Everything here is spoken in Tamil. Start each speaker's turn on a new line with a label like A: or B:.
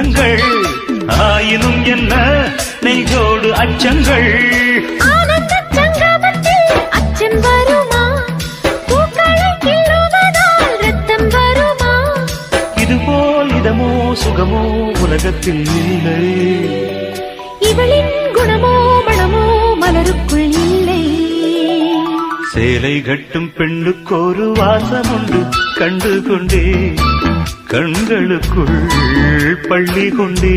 A: அச்சங்கள் ஆயினும் என்ன நெஞ்சோடு அச்சங்கள்
B: ஆனந்த சங்கமத்தில் அச்சம் வருமா பூக்களை கிள்ளுவதால் ரத்தம் வருமா
A: இதுபோல் இதமோ சுகமோ உலகத்தில் இல்லை
B: இவளின் குணமோ மனமோ மலருக்குள் இல்லை
A: சேலை கட்டும் பெண்ணுக்கொரு வாசம் உண்டு கண்டு கொண்டே கண்களுக்குள் பள்ளி கொண்டே